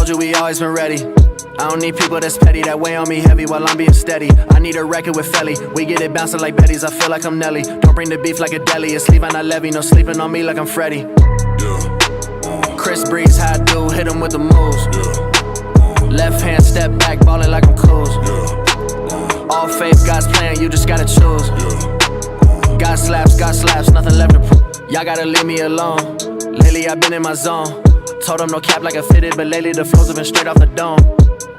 told you we always been ready. I don't need people that's petty, that weigh on me heavy while I'm being steady. I need a record with Felly, we get it bouncing like Betty's, I feel like I'm Nelly. Don't bring the beef like a deli, it's leave on I levy, no sleeping on me like I'm Freddy. Chris Breeze, how I do, hit him with the moves. Left hand step back, ballin' like I'm cool. All faith, God's plan, you just gotta choose. God slaps, nothing left to prove. Y'all gotta leave me alone. Lately I've been in my zone. Told them no cap like I fitted, but lately the flows have been straight off the dome.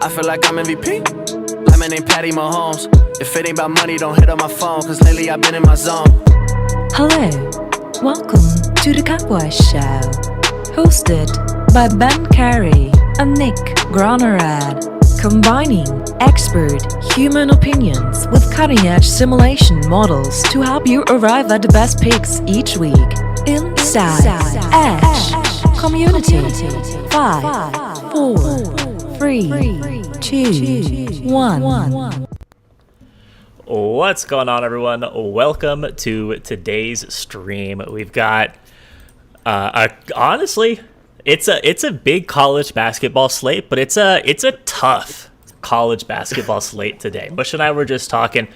I feel like I'm MVP, like my name Patty Mahomes. If it ain't about money, don't hit up my phone, cause lately I've been in my zone. Hello, welcome to the Cowboy Show, hosted by Ben Carey and Nick Gronerad, combining expert human opinions with cutting-edge simulation models to help you arrive at the best picks each week. Inside Edge Community. 5, 4, 3, 2, 1. What's going on, everyone? Welcome to today's stream. We've got honestly, it's a big college basketball slate, but it's a tough college basketball slate today. Mush and I were just talking,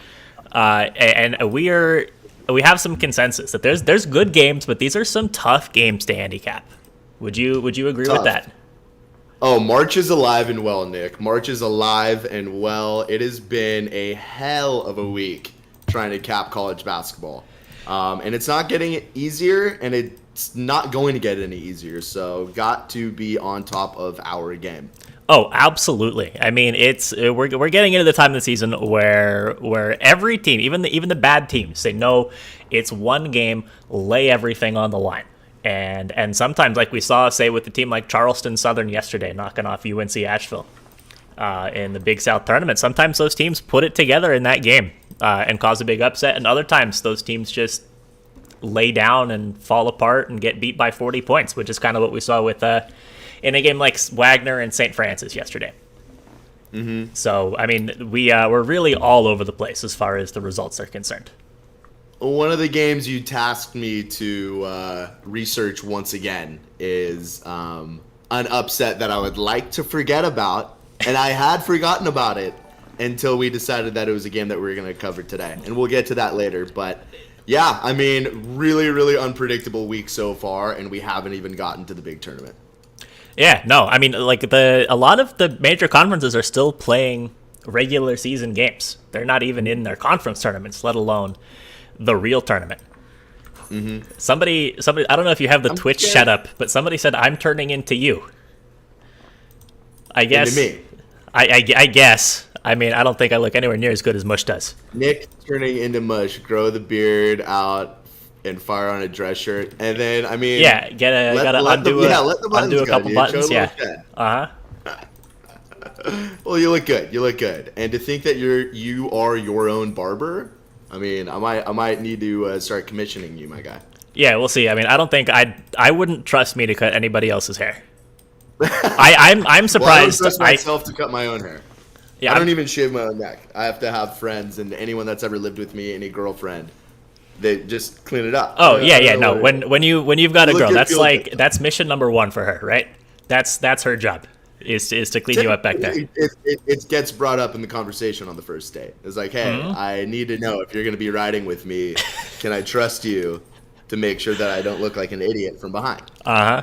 and we have some consensus that there's good games, but these are some tough games to handicap. Would you agree with that? Oh, March is alive and well, Nick. March is alive and well. It has been a hell of a week trying to cap college basketball. And it's not getting easier, and it's not going to get any easier. So got to be on top of our game. Oh, absolutely. I mean, we're getting into the time of the season where every team, even the bad teams, say no, it's one game, lay everything on the line. And sometimes, like we saw, say, with the team like Charleston Southern yesterday, knocking off UNC Asheville in the Big South tournament, sometimes those teams put it together in that game and cause a big upset, and other times those teams just lay down and fall apart and get beat by 40 points, which is kind of what we saw with in a game like Wagner and St. Francis yesterday. Mm-hmm. So, I mean, we're really all over the place as far as the results are concerned. One of the games you tasked me to research once again is an upset that I would like to forget about, and I had forgotten about it until we decided that it was a game that we were going to cover today, and we'll get to that later. But yeah, I mean, really, really unpredictable week so far, and we haven't even gotten to the big tournament. Yeah, no, I mean, like a lot of the major conferences are still playing regular season games. They're not even in their conference tournaments, let alone the real tournament. Mm-hmm. Somebody, I don't know if you have the Twitch set up, but somebody said I'm turning into you. I guess. Into me. I guess. I mean, I don't think I look anywhere near as good as Mush does. Nick turning into Mush, grow the beard out and fire on a dress shirt, and then I mean, yeah, gotta undo a couple buttons. Yeah. Well, you look good, and to think that you are your own barber. I mean, I might need to start commissioning you, my guy. Yeah, we'll see. I mean, I don't think I wouldn't trust me to cut anybody else's hair. I'm surprised. Well, I don't trust myself to cut my own hair. Yeah, I don't even shave my own neck. I have to have friends, and anyone that's ever lived with me, any girlfriend, they just clean it up. Oh yeah. No, when you've got a girl, that's mission number 1 for her, right? That's her job. Is to clean you up back there. It gets brought up in the conversation on the first date. It's like, hey, I need to know if you're going to be riding with me. Can I trust you to make sure that I don't look like an idiot from behind? No,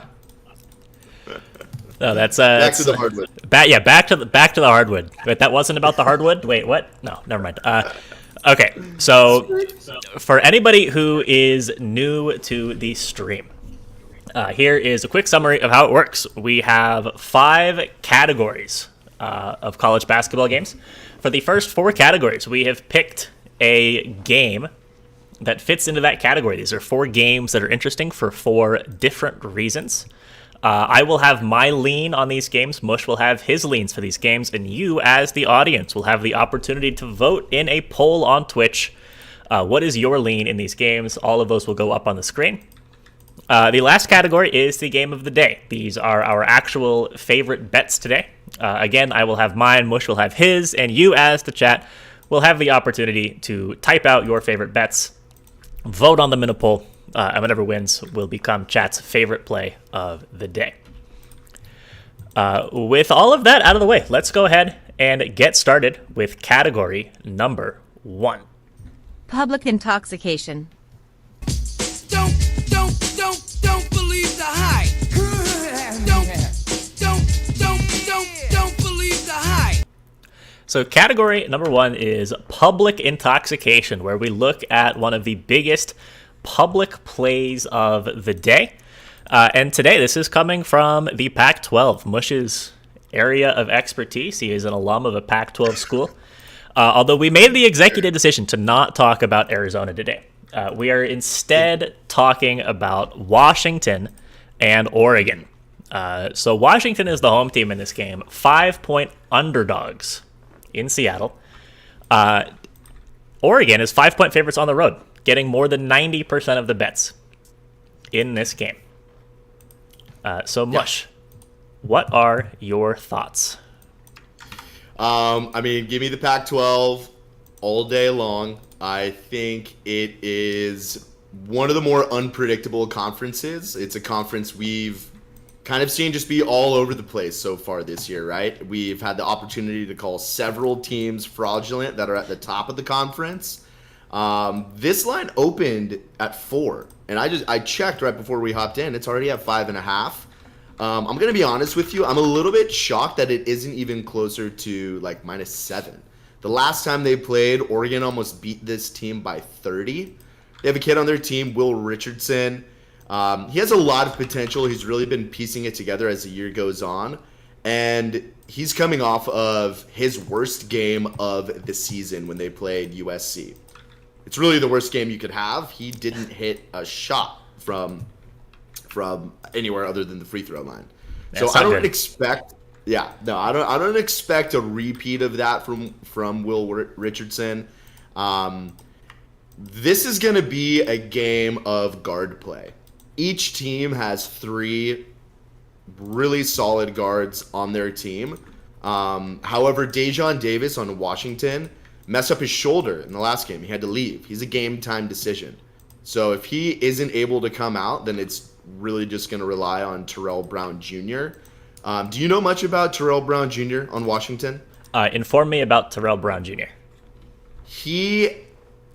that's back to the hardwood. Back to the hardwood. Wait, that wasn't about the hardwood. Wait, what? No, never mind. Okay, so for anybody who is new to the stream. Here is a quick summary of how it works. We have 5 categories of college basketball games. For the first 4 categories, we have picked a game that fits into that category. These are 4 games that are interesting for 4 different reasons. I will have my lean on these games. Mush will have his leans for these games. And you, as the audience, will have the opportunity to vote in a poll on Twitch. What is your lean in these games? All of those will go up on the screen. The last category is the game of the day. These are our actual favorite bets today. Again, I will have mine, Mush will have his, and you as the chat will have the opportunity to type out your favorite bets, vote on them in a poll, and whatever wins will become chat's favorite play of the day. With all of that out of the way, let's go ahead and get started with category number 1. Public intoxication. Don't believe the hype. Don't believe the hype. So category number 1 is public intoxication, where we look at one of the biggest public plays of the day. And today, this is coming from the Pac-12, Mush's area of expertise. He is an alum of a Pac-12 school. Although we made the executive decision to not talk about Arizona today. We are instead talking about Washington and Oregon. So Washington is the home team in this game, 5-point underdogs in Seattle. Oregon is 5-point favorites on the road, getting more than 90% of the bets in this game. So Mush, what are your thoughts? I mean, give me the Pac-12 all day long. I think it is one of the more unpredictable conferences. It's a conference we've kind of seen just be all over the place so far this year, right? We've had the opportunity to call several teams fraudulent that are at the top of the conference. This line opened at 4, and I checked right before we hopped in. It's already at 5.5. I'm going to be honest with you. I'm a little bit shocked that it isn't even closer to like -7. The last time they played, Oregon almost beat this team by 30. They have a kid on their team, Will Richardson. He has a lot of potential. He's really been piecing it together as the year goes on. And he's coming off of his worst game of the season when they played USC. It's really the worst game you could have. He didn't hit a shot from anywhere other than the free throw line. So I don't expect I don't expect a repeat of that from Will Richardson. This is going to be a game of guard play. Each team has 3 really solid guards on their team. However, Dejon Davis on Washington messed up his shoulder in the last game. He had to leave. He's a game time decision. So if he isn't able to come out, then it's really just going to rely on Terrell Brown Jr. Do you know much about Terrell Brown Jr. on Washington? Inform me about Terrell Brown Jr.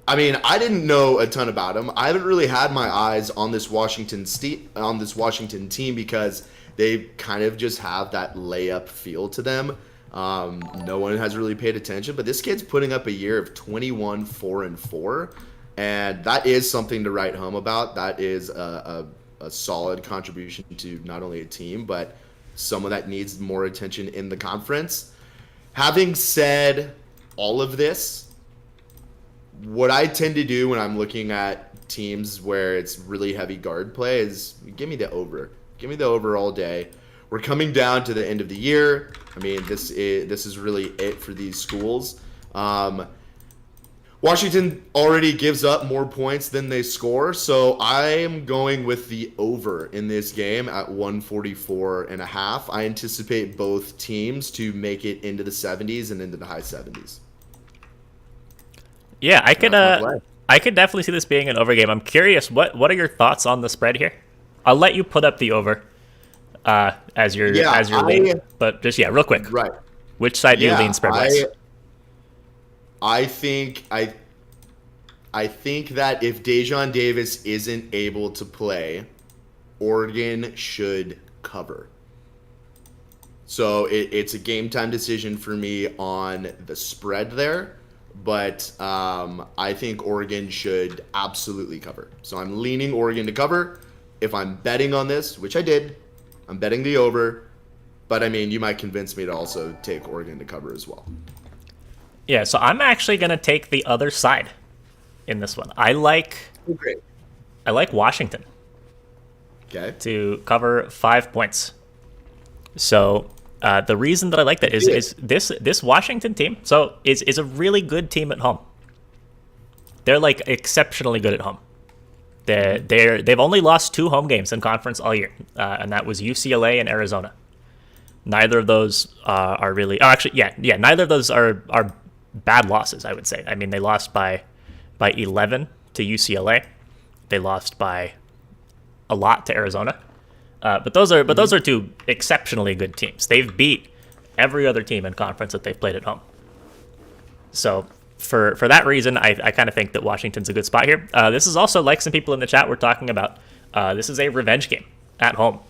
I didn't know a ton about him. I haven't really had my eyes on this Washington team because they kind of just have that layup feel to them. No one has really paid attention, but this kid's putting up a year of 21, 4, and 4, and that is something to write home about. That is a solid contribution to not only a team, but someone that needs more attention in the conference. Having said all of this, what I tend to do when I'm looking at teams where it's really heavy guard play is give me the over. Give me the over all day. We're coming down to the end of the year. I mean, this is really it for these schools. Washington already gives up more points than they score, so I am going with the over in this game at 144.5. I anticipate both teams to make it into the 70s and into the high 70s. Yeah, I could definitely see this being an over game. I'm curious, what are your thoughts on the spread here? I'll let you put up the over as your lead, but just real quick. Right. Which side do you lean spread wise? I think that if Dejon Davis isn't able to play, Oregon should cover. So it's a game time decision for me on the spread there, but I think Oregon should absolutely cover. So I'm leaning Oregon to cover. If I'm betting on this, which I did, I'm betting the over. But I mean, you might convince me to also take Oregon to cover as well. Yeah, so I'm actually going to take the other side in this one. I like Washington to cover 5 points. So the reason that I like that is this Washington team is a really good team at home. They're like exceptionally good at home. They've only lost 2 home games in conference all year, and that was UCLA and Arizona. Neither of those are really. Oh, actually, neither of those are bad losses, I would say. I mean, they lost by 11 to UCLA. They lost by a lot to Arizona. But those are two exceptionally good teams. They've beat every other team in conference that they've played at home. So for that reason, I kind of think that Washington's a good spot here. This is also, like some people in the chat were talking about, this is a revenge game at home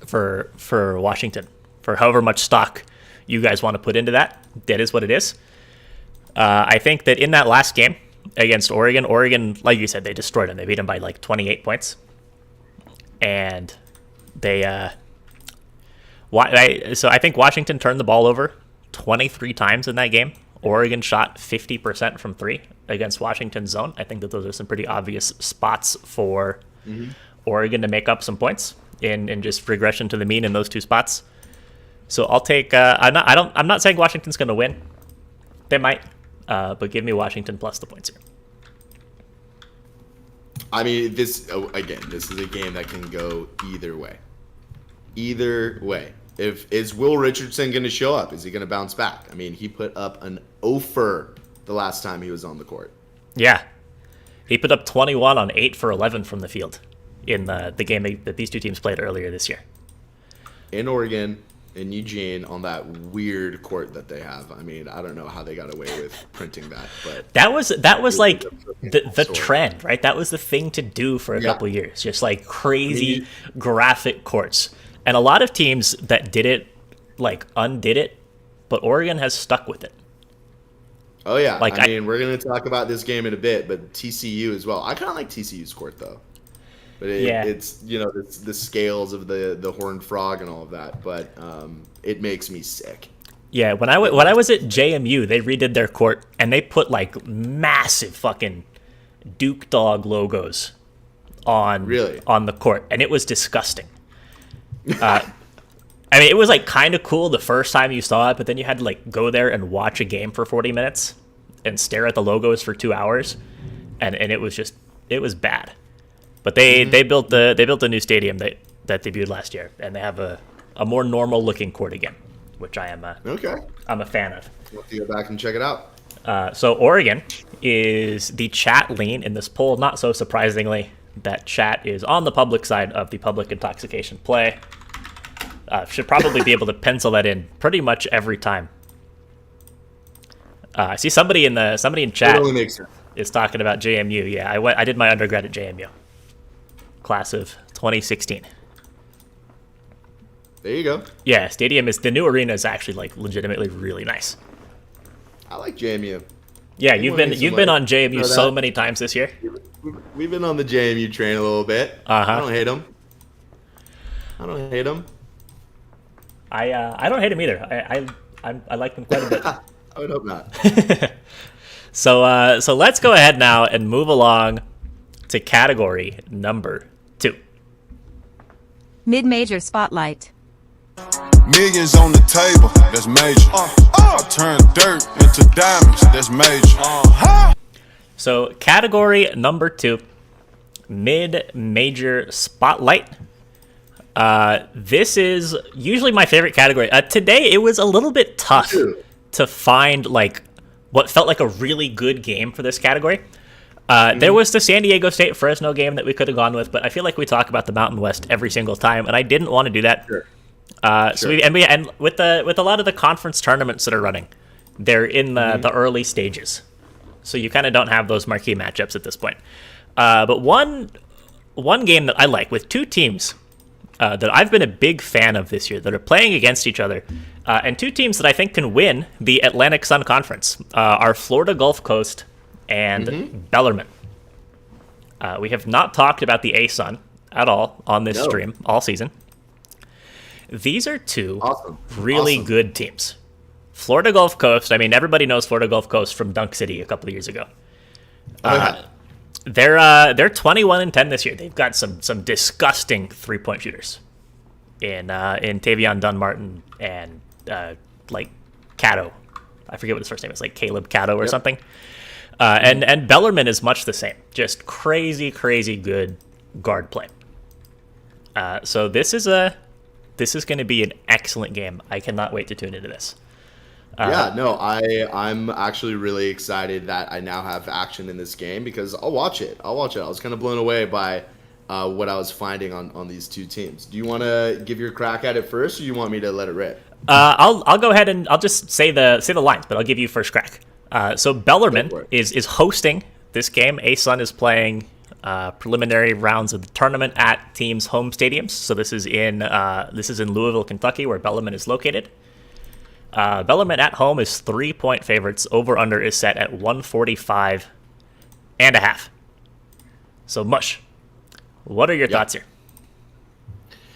for Washington. For however much stock you guys want to put into that is what it is. I think that in that last game against Oregon, like you said, they destroyed them. They beat them by like 28 points. And so I think Washington turned the ball over 23 times in that game. Oregon shot 50% from three against Washington's zone. I think that those are some pretty obvious spots for Oregon to make up some points in just regression to the mean in those two spots. So I'll take. I'm not saying Washington's going to win. They might, but give me Washington plus the points here. I mean, this is a game that can go either way. Either way. Is Will Richardson going to show up? Is he going to bounce back? I mean, he put up an offer the last time he was on the court. Yeah. He put up 21 on 8 for 11 from the field in the game that these two teams played earlier this year. In Oregon, in Eugene, on that weird court that they have. I mean, I don't know how they got away with printing that, but that was like the trend, right? That was the thing to do for a couple years, just like crazy graphic courts. And a lot of teams that did it, like, undid it, but Oregon has stuck with it. Oh, yeah. Like, I mean, we're going to talk about this game in a bit, but TCU as well. I kind of like TCU's court, though. But it's, it's the scales of the horned frog and all of that. But it makes me sick. Yeah, when I was at JMU, they redid their court, and they put, like, massive fucking Duke Dog logos on the court, and it was disgusting. I mean, it was like kind of cool the first time you saw it, but then you had to like go there and watch a game for 40 minutes and stare at the logos for 2 hours, and it was bad. But they built a new stadium that debuted last year, and they have a more normal looking court again, which I'm a fan of. We'll have to go back and check it out. So Oregon is the chat lean in this poll. Not so surprisingly, that chat is on the public side of the public intoxication play. Should probably be able to pencil that in pretty much every time. I see somebody in chat is talking about JMU. Yeah, I did my undergrad at JMU, class of 2016. There you go. Yeah, the new arena is actually like legitimately really nice. I like JMU. Yeah, you've been on JMU so many times this year. We've been on the JMU train a little bit. I don't hate them. I don't hate him either. I like them quite a bit. I would hope not. So let's go ahead now and move along to category number 2. Mid-major spotlight. Millions on the table, that's major. I turn dirt into diamonds, that's major. So category number 2, mid-major spotlight. This is usually my favorite category. Today it was a little bit tough to find like what felt like a really good game for this category. There was the San Diego State Fresno game that we could have gone with, but I feel like we talk about the Mountain West every single time, and I didn't want to do that. So with a lot of the conference tournaments that are running, they're in the early stages, so you kind of don't have those marquee matchups at this point. But one game that I like with two teams that I've been a big fan of this year that are playing against each other, and two teams that I think can win the Atlantic Sun Conference are Florida Gulf Coast and Bellarmine. We have not talked about the A-Sun at all on this stream all season. These are two really good teams. Florida Gulf Coast, I mean, everybody knows Florida Gulf Coast from Dunk City a couple of years ago. They're 21-10 this year. They've got some disgusting 3-point shooters in Tavion Dunmartin and like Cato. I forget what his first name is, like Caleb Cato or something. And Bellarmine is much the same. Just crazy good guard play. So this is going to be an excellent game. I cannot wait to tune into this. I'm actually really excited that I now have action in this game because I'll watch it. I was kind of blown away by what I was finding on these two teams. Do you want to give your crack at it first, or you want me to let it rip? I'll go ahead and I'll just say the lines, but I'll give you first crack. So Bellarmine is hosting this game. ASUN is playing preliminary rounds of the tournament at teams' home stadiums. So this is in Louisville, Kentucky, where Bellarmine is located. Bellarmine at home is 3-point favorites. Over under is set at 145.5. So Mush, what are your thoughts here?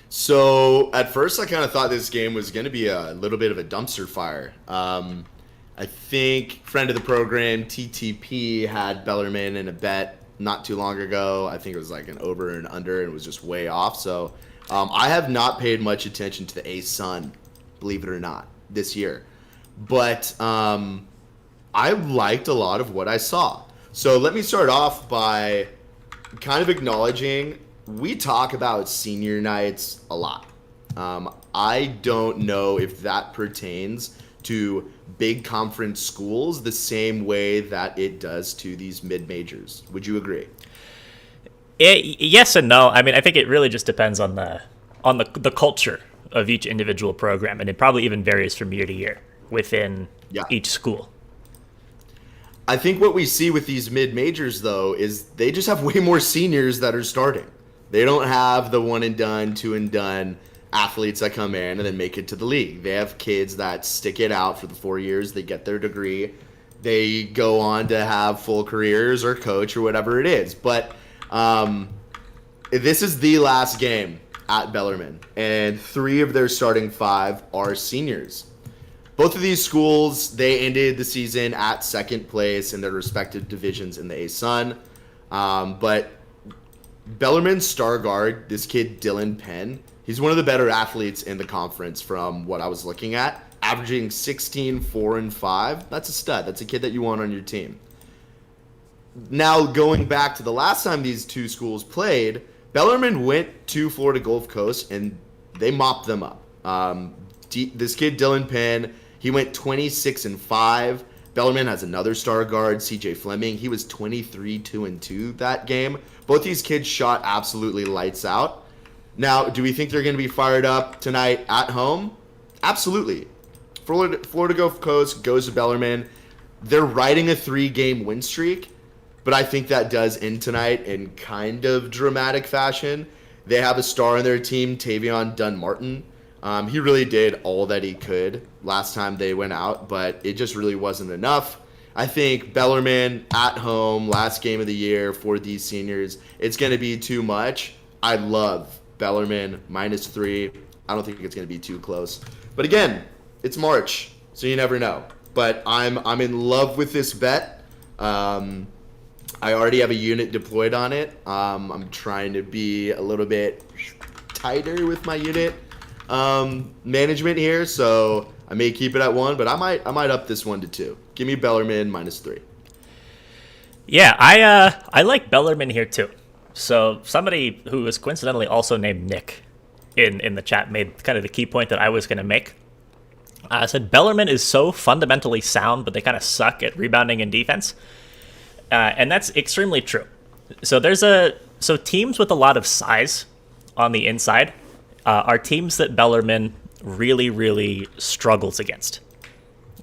So at first, I kind of thought this game was going to be a little bit of a dumpster fire. I think friend of the program, TTP, had Bellarmine in a bet not too long ago. I think it was like an over and under, and it was just way off. So I have not paid much attention to the ASUN, believe it or not, this year. But I liked a lot of what I saw. So let me start off by kind of acknowledging we talk about senior nights a lot. I don't know if that pertains to big conference schools the same way that it does to these mid-majors. Would you agree? Yes and no. I mean, I think it really just depends on the culture of each individual program, and it probably even varies from year to year within each school. I think what we see with these mid-majors, though, is they just have way more seniors that are starting. They don't have the one and done, two and done athletes that come in and then make it to the league. They have kids that stick it out for the 4 years. They get their degree. They go on to have full careers or coach or whatever it is. But this is the last game at Bellarmine, and 3 of their starting 5 are seniors. Both of these schools, they ended the season at second place in their respective divisions in the ASUN. But Bellarmine's star guard, this kid Dylan Penn, he's one of the better athletes in the conference from what I was looking at, averaging 16, 4, and 5. That's a stud. That's a kid that you want on your team. Now, going back to the last time these two schools played, Bellarmine went to Florida Gulf Coast, and they mopped them up. This kid, Dylan Penn, he went 26 and 5. Bellarmine has another star guard, CJ Fleming. He was 23, 2 and 2 that game. Both these kids shot absolutely lights out. Now, do we think they're going to be fired up tonight at home? Absolutely. Florida Gulf Coast goes to Bellarmine. They're riding a 3-game win streak, but I think that does end tonight in kind of dramatic fashion. They have a star on their team, Tavion Dunn-Martin. He really did all that he could last time they went out, but it just really wasn't enough. I think Bellarmine at home, last game of the year for these seniors, it's going to be too much. I love Bellarmine -3. I don't think it's going to be too close. But again, it's March, so you never know. But I'm in love with this bet. I already have a unit deployed on it. I'm trying to be a little bit tighter with my unit management here, so I may keep it at 1, but I might up this one to 2. Give me Bellarmine -3. Yeah, I like Bellarmine here too. So somebody who was coincidentally also named Nick in the chat made kind of the key point that I was going to make. I said Bellarmine is so fundamentally sound, but they kind of suck at rebounding and defense, and that's extremely true. So so teams with a lot of size on the inside are teams that Bellarmine really, really struggles against.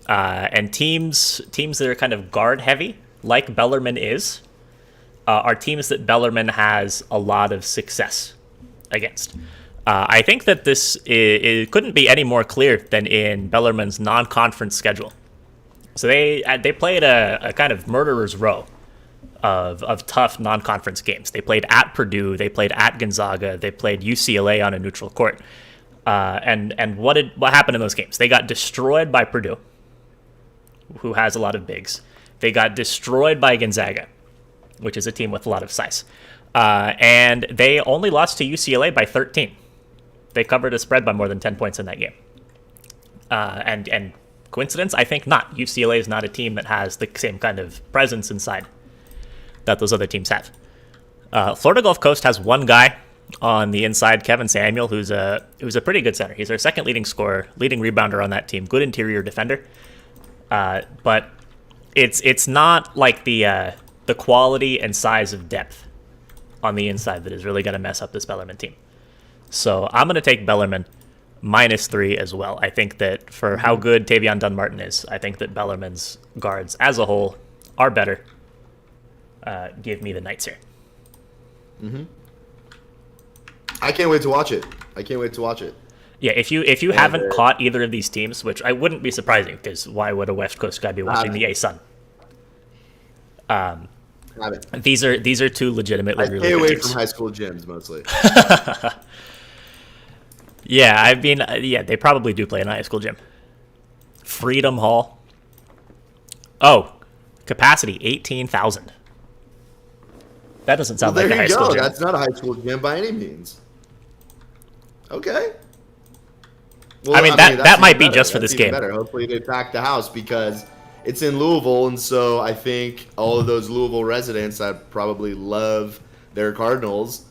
And teams that are kind of guard heavy, like Bellarmine is, are teams that Bellarmine has a lot of success against. I think that it couldn't be any more clear than in Bellarmine's non-conference schedule. So they played a kind of murderer's row of tough non-conference games. They played at Purdue, they played at Gonzaga, they played UCLA on a neutral court. And what happened in those games? They got destroyed by Purdue, who has a lot of bigs. They got destroyed by Gonzaga, which is a team with a lot of size. And they only lost to UCLA by 13. They covered a spread by more than 10 points in that game. And coincidence? I think not. UCLA is not a team that has the same kind of presence inside that those other teams have. Florida Gulf Coast has one guy on the inside, Kevin Samuel, who's a pretty good center. He's their second leading scorer, leading rebounder on that team, good interior defender. But it's not like the quality and size of depth on the inside that is really going to mess up this Bellarmine team. So I'm going to take Bellarmine -3 as well. I think that for how good Tavion Dunmartin is, I think that Bellarmine's guards as a whole are better. Give me the Knights here. I can't wait to watch it. Yeah, if you haven't caught either of these teams, which I wouldn't be surprising, because why would a West Coast guy be watching the A-Sun? These are two legitimately really stay good away teams. from high school gyms mostly. Yeah, I mean, they probably do play in a high school gym. Freedom Hall. Oh, capacity 18,000. That doesn't sound like a high school gym. That's not a high school gym by any means. Okay. Well, I mean, that might be just for this game. Better. Hopefully they pack the house because it's in Louisville, and so I think all of those Louisville residents that probably love their Cardinals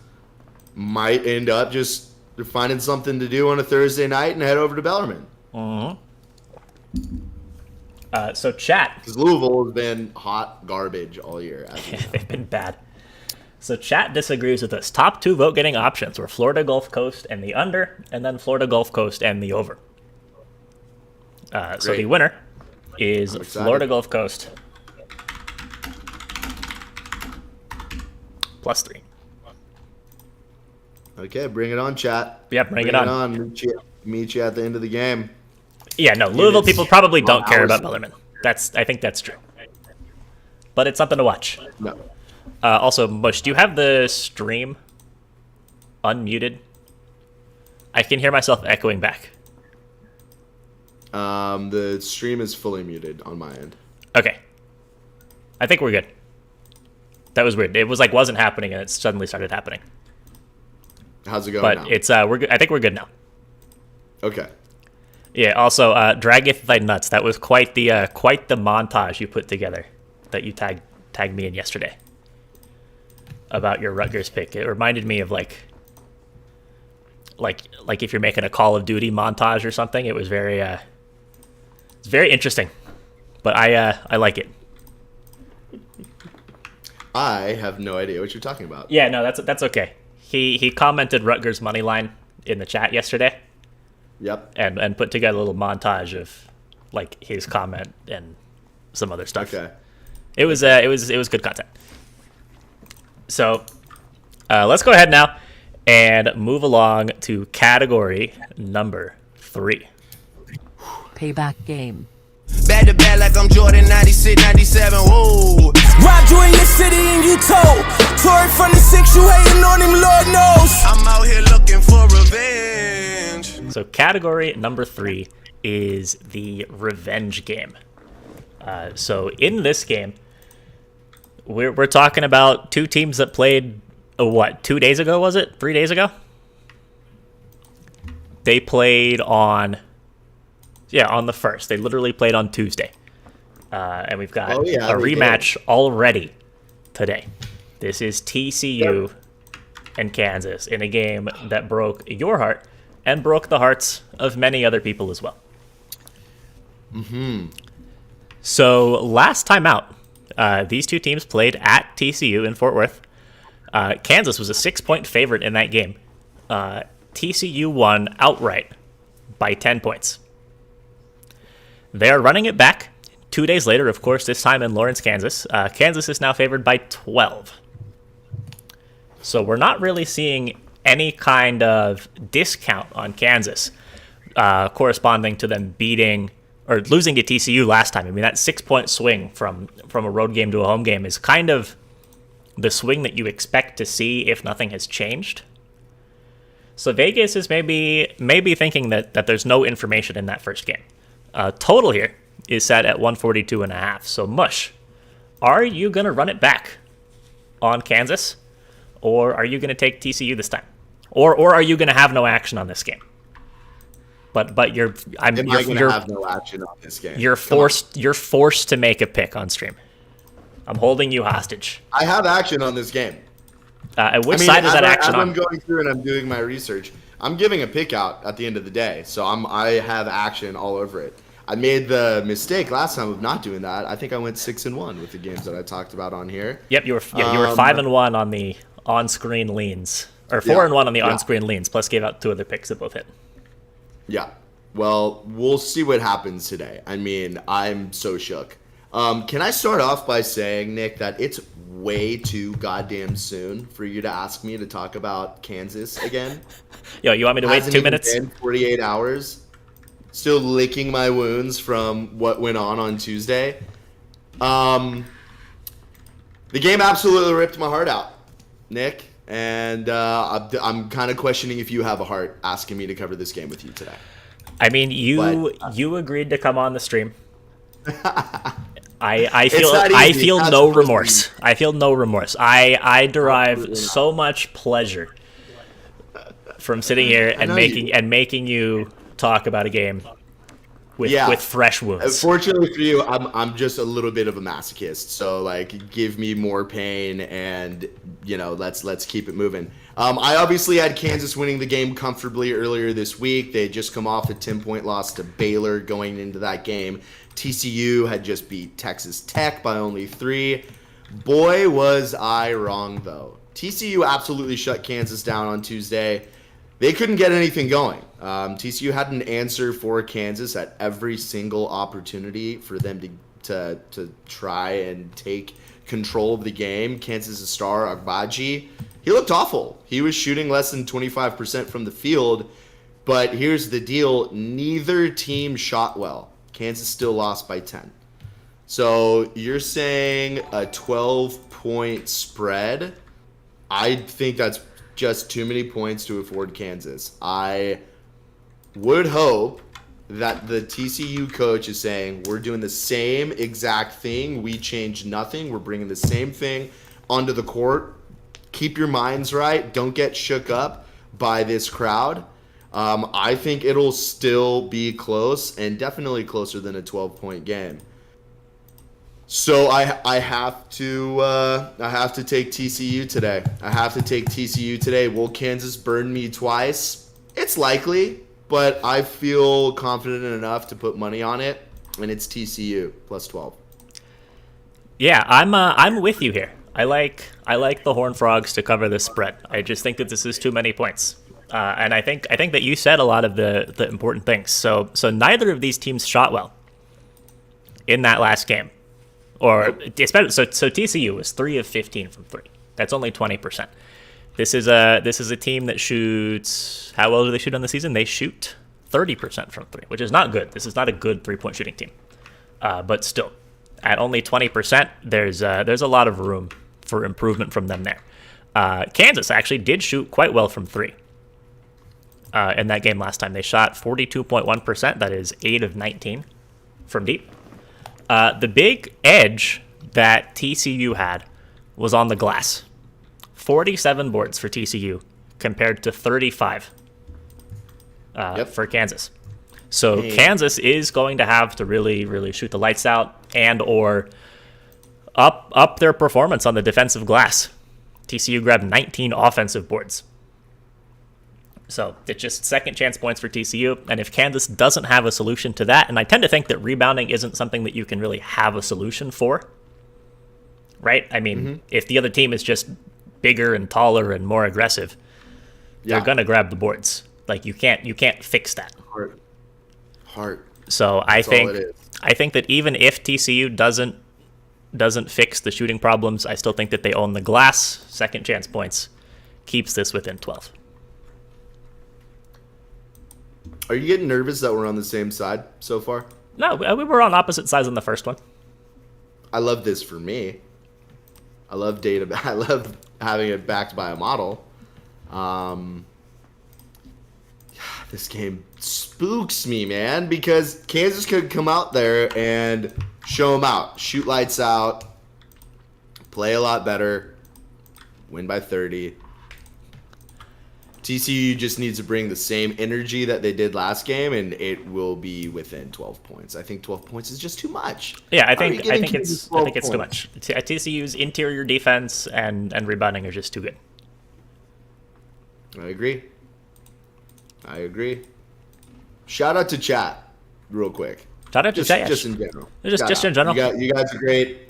might end up just finding something to do on a Thursday night and head over to Bellarmine. So chat. Because Louisville has been hot garbage all year. They've been bad. So chat disagrees with us. Top 2 vote-getting options were Florida Gulf Coast and the under, and then Florida Gulf Coast and the over. So the winner is Florida Gulf Coast +3. Okay, bring it on, chat. Yeah, bring it on. Meet you at the end of the game. Yeah, no, Louisville people probably don't care about Bellarmine. I think that's true. But it's something to watch. No. Also, Mush, do you have the stream unmuted? I can hear myself echoing back. The stream is fully muted on my end. Okay. I think we're good. That was weird. It was like wasn't happening and it suddenly started happening. How's it going but now? It's we're good. I think we're good now. Okay. Yeah, also Dragith Thy Nuts. That was quite the montage you put together that you tagged me in yesterday. About your Rutgers pick. It reminded me of like if you're making a Call of Duty montage or something. It was it's very interesting. But I like it. I have no idea what you're talking about. Yeah, no, that's okay. He commented Rutgers money line in the chat yesterday. Yep. And put together a little montage of like his comment and some other stuff. Okay. It was good content. So let's go ahead now and move along to category number 3. Payback game. Back to back like I'm Jordan 96, 97. Whoa. Robbed you in your city and you told. Tory from the 6, you hating on him, Lord knows. I'm out here looking for revenge. So category number 3 is the revenge game. So in this game, we're talking about two teams that played, 2 days ago, was it? 3 days ago? They played on the 1st. They literally played on Tuesday. And we've got a rematch already today. This is TCU and Kansas in a game that broke your heart and broke the hearts of many other people as well. So last time out, these two teams played at TCU in Fort Worth. Kansas was a 6-point favorite in that game. TCU won outright by 10 points. They are running it back 2 days later, of course, this time in Lawrence, Kansas. Kansas is now favored by 12. So we're not really seeing any kind of discount on Kansas, corresponding to them beating or losing to TCU last time. I mean, that 6-point swing from a road game to a home game is kind of the swing that you expect to see if nothing has changed. So Vegas is maybe thinking that there's no information in that first game. Total here is set at 142.5. So Mush, are you going to run it back on Kansas, or are you going to take TCU this time, or are you going to have no action on this game? But you're have no action on this game. You're forced to make a pick on stream. I'm holding you hostage. I have action on this game. Which side is that action on? I'm going through and I'm doing my research. I'm giving a pick out at the end of the day, so I have action all over it. I made the mistake last time of not doing that. I think I went 6-1 with the games that I talked about on here. Yep, you were 5-1 on on-screen leans, or 4-1 on the on-screen leans, plus gave out 2 other picks that both hit. Yeah. Well, we'll see what happens today. I mean, I'm so shook. Can I start off by saying, Nick, that it's way too goddamn soon for you to ask me to talk about Kansas again? Yo, you want me to wait 2 minutes? Been 48 hours. Still licking my wounds from what went on Tuesday. The game absolutely ripped my heart out, Nick. And I'm kind of questioning if you have a heart asking me to cover this game with you today. I mean, you agreed to come on the stream. I feel no remorse. I feel no remorse. I derive so much pleasure from sitting here and making you talk about a game with fresh wounds. Fortunately for you, I'm just a little bit of a masochist. So like, give me more pain, and let's keep it moving. I obviously had Kansas winning the game comfortably earlier this week. They had just come off a 10-point loss to Baylor going into that game. TCU had just beat Texas Tech by only 3. Boy, was I wrong, though. TCU absolutely shut Kansas down on Tuesday. They couldn't get anything going. TCU had an answer for Kansas at every single opportunity for them to try and take control of the game. Kansas' star, Agbaji, he looked awful. He was shooting less than 25% from the field. But here's the deal. Neither team shot well. Kansas still lost by 10. So you're saying a 12-point spread? I think that's just too many points to afford Kansas. I would hope that the TCU coach is saying, we're doing the same exact thing. We changed nothing. We're bringing the same thing onto the court. Keep your minds right. Don't get shook up by this crowd. I think it'll still be close, and definitely closer than a 12-point game. So I have to take TCU today. I have to take TCU today. Will Kansas burn me twice? It's likely, but I feel confident enough to put money on it, and it's TCU plus 12. Yeah, I'm with you here. I like the Horned Frogs to cover this spread. I just think that this is too many points. And I think that you said a lot of the important things. So neither of these teams shot well in that last game, or especially so TCU was 3 of 15 from 3. That's only 20%. This is a team that shoots. How well do they shoot on the season? They shoot 30% from 3, which is not good. This is not a good 3-point shooting team. But still, at only 20%, there's a lot of room for improvement from them there. Kansas actually did shoot quite well from 3. In that game last time. They shot 42.1%. That is 8 of 19 from deep. The big edge that TCU had was on the glass. 47 boards for TCU compared to 35 for Kansas. So Kansas is going to have to really, really shoot the lights out and or up their performance on the defensive glass. TCU grabbed 19 offensive boards. So it's just second chance points for TCU. And if Kansas doesn't have a solution to that, and I tend to think that rebounding isn't something that you can really have a solution for, right? I mean, if the other team is just bigger and taller and more aggressive, they're going to grab the boards. Like you can't fix that. Heart. So I think that even if TCU doesn't fix the shooting problems, I still think that they own the glass. Second chance points keeps this within 12. Are you getting nervous that we're on the same side so far? No, we were on opposite sides on the first one. I love this for me. I love data. I love having it backed by a model. This game spooks me, man, because Kansas could come out there and show them out, shoot lights out, play a lot better, win by 30. TCU just needs to bring the same energy that they did last game, and it will be within 12 points. I think 12 points is just too much. Yeah, I think it's too much. TCU's interior defense and rebounding are just too good. I agree. Shout out to chat, real quick. Shout out to chat. Just in general. Just in general. You guys are great.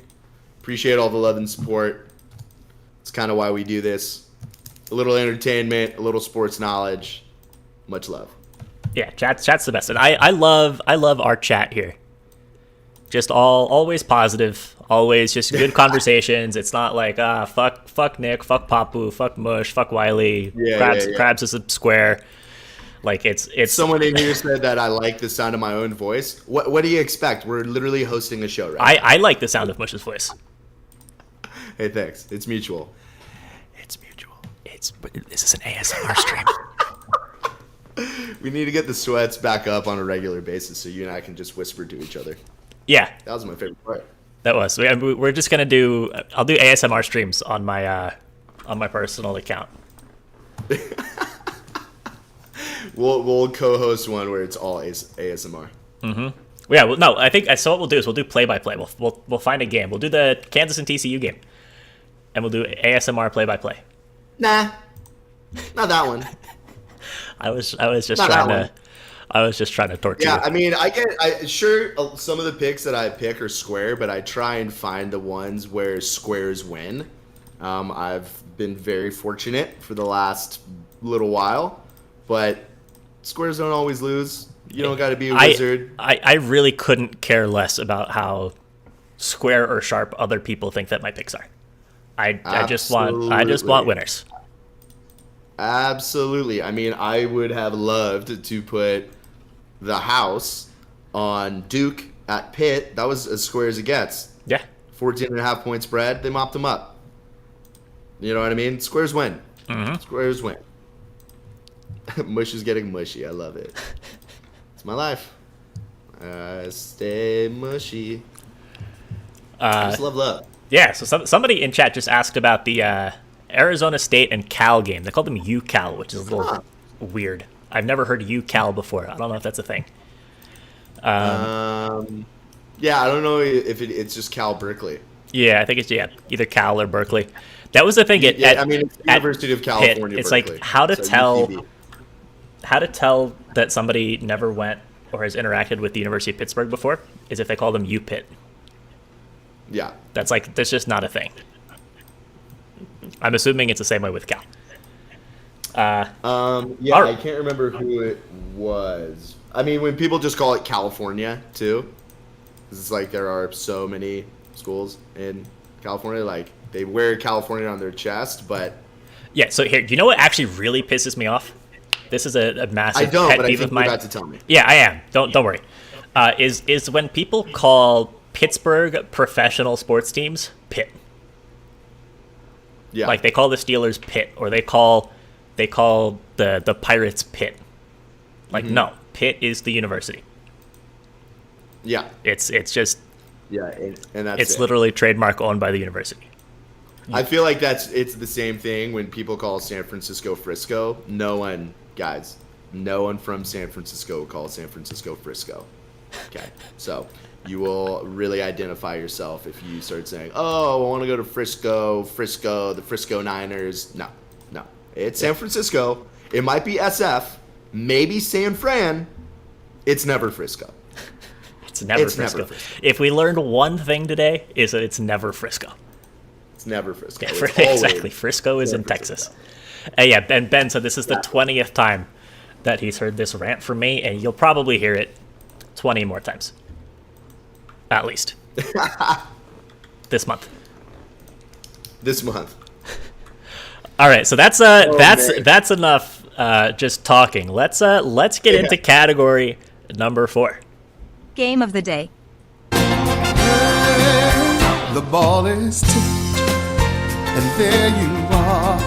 Appreciate all the love and support. It's kind of why we do this. A little entertainment, a little sports knowledge. Much love. Yeah, chat's the best, and I love our chat here. Just always positive, always just good conversations. It's not like fuck Nick, fuck Papu, fuck Mush, fuck Wiley, Krabs is a square. Like it's someone in here said that I like the sound of my own voice. What do you expect? We're literally hosting a show right now. I like the sound of Mush's voice. Hey, thanks. It's mutual. It's mutual. This is an ASMR stream. We need to get the sweats back up on a regular basis so you and I can just whisper to each other. Yeah, that was my favorite part. That was. We're just gonna do. I'll do ASMR streams on my personal account. We'll co-host one where it's all ASMR. Mm-hmm. Yeah. Well, no. I think so. What we'll do is we'll do play-by-play. We'll find a game. We'll do the Kansas and TCU game, and we'll do ASMR play-by-play. Nah, not that one. I was just trying to torture you. Yeah, I mean, sure some of the picks that I pick are square, but I try and find the ones where squares win. I've been very fortunate for the last little while, but squares don't always lose. You don't got to be a wizard. I really couldn't care less about how square or sharp other people think that my picks are. I just want winners. Absolutely. I mean, I would have loved to put the house on Duke at Pitt. That was as square as it gets. Yeah. 14.5 point spread. They mopped them up. You know what I mean? Squares win. Mm-hmm. Squares win. Mush is getting mushy. I love it. It's my life. I stay mushy. I just love. Yeah, so somebody in chat just asked about the Arizona State and Cal game. They called them UCal, which is a little weird. I've never heard UCal before. I don't know if that's a thing. Yeah, I don't know if it's just Cal Berkeley. Yeah, I think it's either Cal or Berkeley. That was the thing. It's University of California. It's Berkeley. like how to tell UCB. How to tell that somebody never went or has interacted with the University of Pittsburgh before is if they call them UPitt. Yeah, that's just not a thing. I'm assuming it's the same way with Cal. I can't remember who it was. I mean, when people just call it California too, 'cause it's like there are so many schools in California. Like they wear California on their chest, but yeah. So here, do you know what actually really pisses me off? This is a massive I don't, pet but peeve I think of mine. you're about to tell me. Yeah, I am. Don't worry. Is when people call Pittsburgh professional sports teams Pitt. Yeah. Like they call the Steelers Pitt, or they call the Pirates Pitt. Like no, Pitt is the university. Yeah. It's just and that's it's literally trademark owned by the university. I feel like it's the same thing when people call San Francisco Frisco. No one from San Francisco will call San Francisco Frisco. Okay, so you will really identify yourself if you start saying, "Oh, I want to go to Frisco, the Frisco Niners." No, it's San Francisco. It might be SF, maybe San Fran. It's never Frisco. It's never Frisco. If we learned one thing today, is that it's never Frisco. It's never Frisco. Yeah, exactly. Frisco is in Texas. Yeah, Ben said this is the 20th time that he's heard this rant from me, and you'll probably hear it 20 more times. At least. This month. All right, so that's enough just talking. Let's get into category number 4. Game of the day. The ball is tipped, and there you are.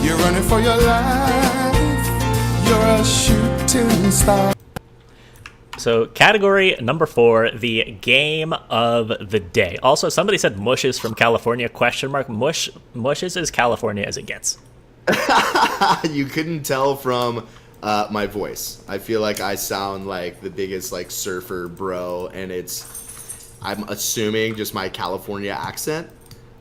You're running for your life. You're a shooting star. So category number 4, the game of the day. Also, somebody said Mush is from California, ? Mush is as California as it gets. You couldn't tell from my voice. I feel like I sound like the biggest like surfer bro, and I'm assuming just my California accent.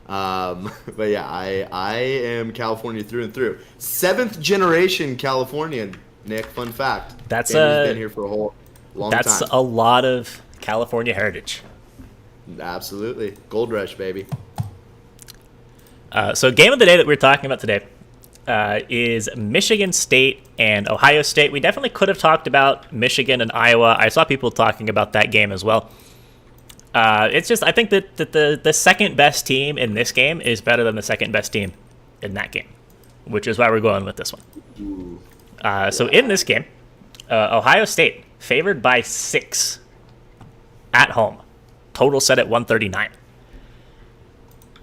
But yeah, I am California through and through. 7th generation Californian, Nick. Fun fact. That's been here for a whole long time. That's a lot of California heritage. Absolutely. Gold rush, baby. So game of the day that we're talking about today is Michigan State and Ohio State. We definitely could have talked about Michigan and Iowa. I saw people talking about that game as well. It's just, I think that the second best team in this game is better than the second best team in that game, which is why we're going with this one. So in this game, Ohio State favored by 6 at home. Total set at 139.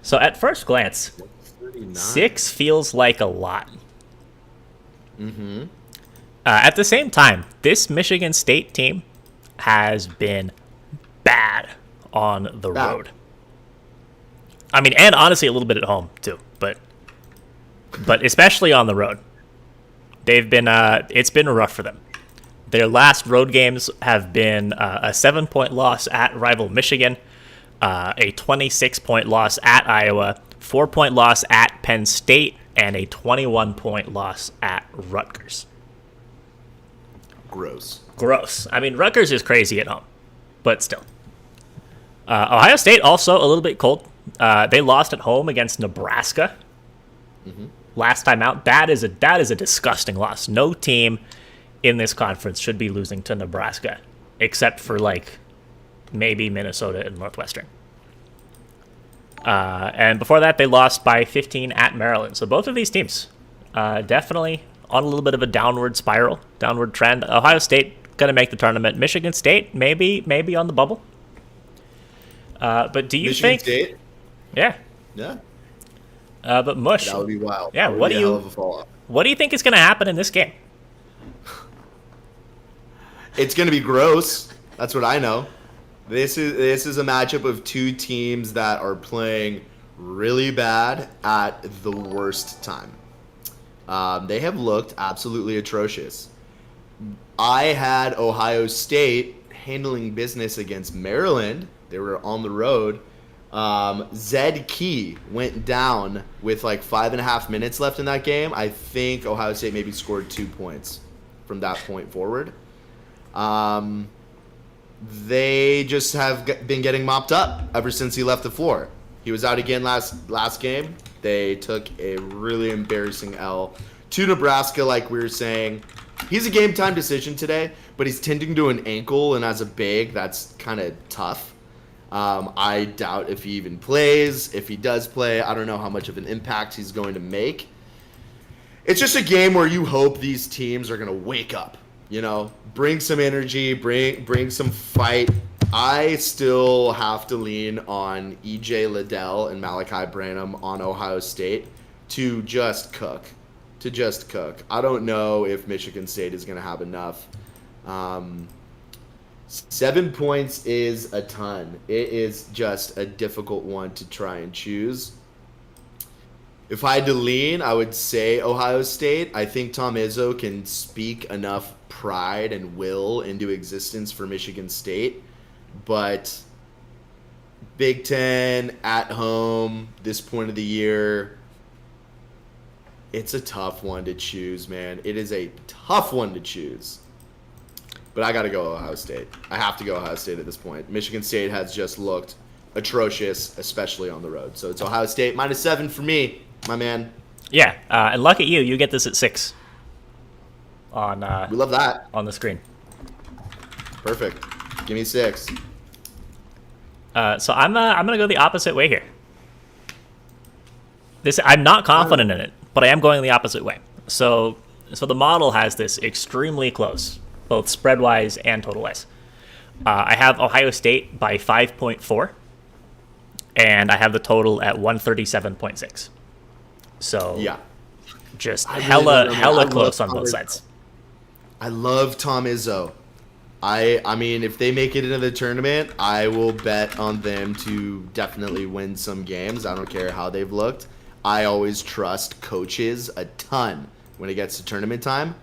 So at first glance, 6 feels like a lot. At the same time, this Michigan State team has been bad on the road. I mean, and honestly a little bit at home too, but especially on the road. They've been it's been rough for them. Their last road games have been a 7-point loss at rival Michigan, a 26-point loss at Iowa, 4-point loss at Penn State, and a 21-point loss at Rutgers. Gross. I mean, Rutgers is crazy at home, but still. Ohio State also a little bit cold. They lost at home against Nebraska last time out. That is a disgusting loss. No team in this conference should be losing to Nebraska, except for like maybe Minnesota and Northwestern. And before that, they lost by 15 at Maryland. So both of these teams definitely on a little bit of a downward trend. Ohio State going to make the tournament. Michigan State maybe on the bubble. But do you Michigan think? State? Yeah. But Mush. That would be wild. Yeah. What do you think is going to happen in this game? It's going to be gross. That's what I know. This is a matchup of two teams that are playing really bad at the worst time. They have looked absolutely atrocious. I had Ohio State handling business against Maryland. They were on the road. Zed Key went down with like 5.5 minutes left in that game. I think Ohio State maybe scored 2 points from that point forward. They just have been getting mopped up ever since he left the floor. He was out again last game. They took a really embarrassing L to Nebraska, like we were saying. He's a game time decision today, but he's tending to an ankle, and as a big, that's kind of tough. I doubt if he even plays. If he does play, I don't know how much of an impact he's going to make. It's just a game where you hope these teams are going to wake up, you know, bring some energy, bring some fight. I still have to lean on E.J. Liddell and Malachi Branham on Ohio State to just cook. I don't know if Michigan State is going to have enough. 7 points is a ton. It is just a difficult one to try and choose. If I had to lean, I would say Ohio State. I think Tom Izzo can speak enough pride and will into existence for Michigan State. But Big Ten, at home, this point of the year, it's a tough one to choose, man. It is a tough one to choose. But I got to go Ohio State. I have to go Ohio State at this point. Michigan State has just looked atrocious, especially on the road. So it's Ohio State -7 for me, my man. Yeah, and lucky you get this at 6 on we love that on the screen. Perfect. Give me 6. So I'm gonna go the opposite way here. I'm not confident in it, but I am going the opposite way. So the model has this extremely close, both spread wise and total wise. I have Ohio State by 5.4, and I have the total at 137.6. So yeah, just really hella close on both sides. I love Tom Izzo. I mean, if they make it into the tournament, I will bet on them to definitely win some games. I don't care how they've looked. I always trust coaches a ton when it gets to tournament time.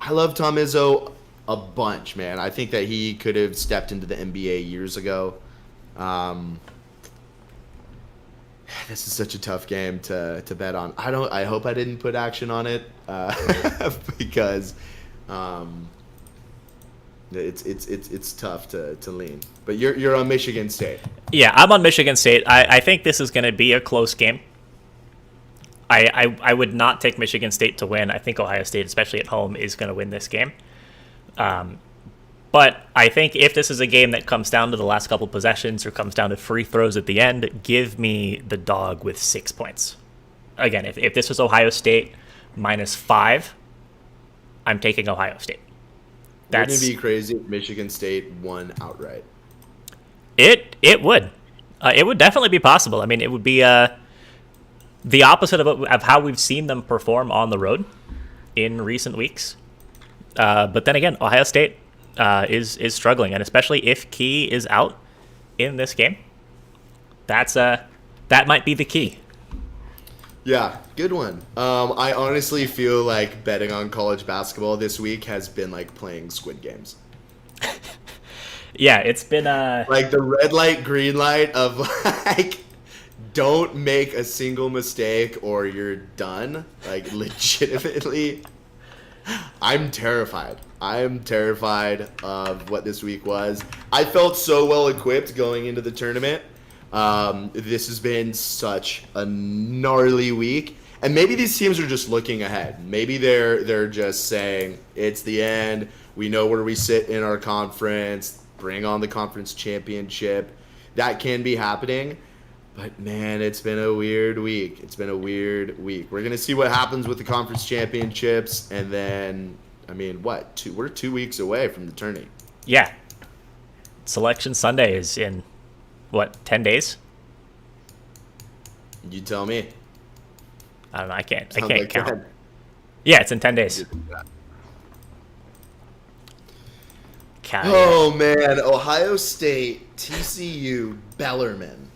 I love Tom Izzo a bunch, man. I think that he could have stepped into the NBA years ago. This is such a tough game to bet on. I hope I didn't put action on it because it's tough to lean. But you're on Michigan State. Yeah, I'm on Michigan State. I think this is going to be a close game. I would not take Michigan State to win. I think Ohio State, especially at home, is going to win this game. But I think if this is a game that comes down to the last couple possessions or comes down to free throws at the end, give me the dog with 6 points. Again, if this was Ohio State -5, I'm taking Ohio State. Wouldn't it be crazy if Michigan State won outright? It would. It would definitely be possible. I mean, it would be the opposite of how we've seen them perform on the road in recent weeks. But then again, Ohio State is struggling, and especially if Key is out in this game, that might be the key. Yeah, good one. I honestly feel like betting on college basketball this week has been like playing Squid Games. Yeah, it's been like the red light, green light of like, don't make a single mistake or you're done. Like legitimately, I'm terrified. I'm terrified of what this week was. I felt so well equipped going into the tournament. This has been such a gnarly week, and maybe these teams are just looking ahead. Maybe they're just saying it's the end. We know where we sit in our conference. Bring on the conference championship. That can be happening, but man, it's been a weird week. We're gonna see what happens with the conference championships, and then I mean, we're 2 weeks away from the tourney. Yeah. Selection Sunday is in 10 days? You tell me. I don't know. I can't Like count. 10. Yeah, it's in 10 days. Oh man, Ohio State, TCU, Bellarmine.